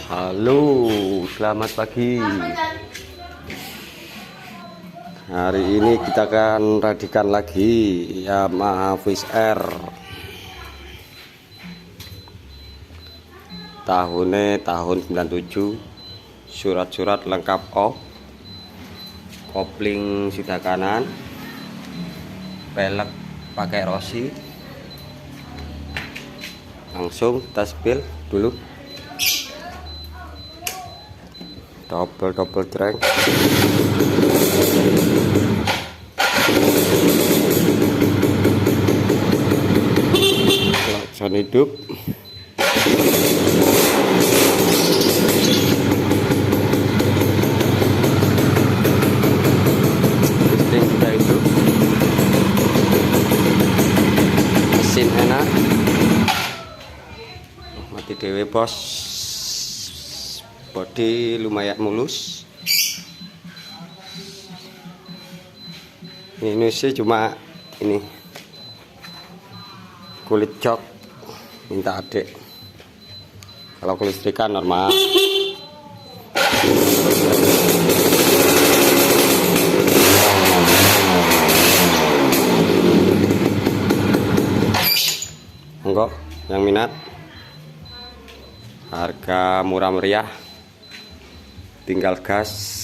Halo, selamat pagi. Hari ini kita akan rapikan lagi Yamaha Viz R. Tahunnya tahun 97. Surat-surat lengkap off. Kopling sebelah kanan. Pelek pakai Rossi. Langsung kita spill dulu. Double drag. Klakson hidup. Listrik sudah hidup. Mesin enak. Mati dewe bos. Bodi lumayan mulus. Ini sih cuma ini kulit jok, minta adik. Kalau kelistrikan normal. Enggak, yang minat harga murah meriah, tinggal gas.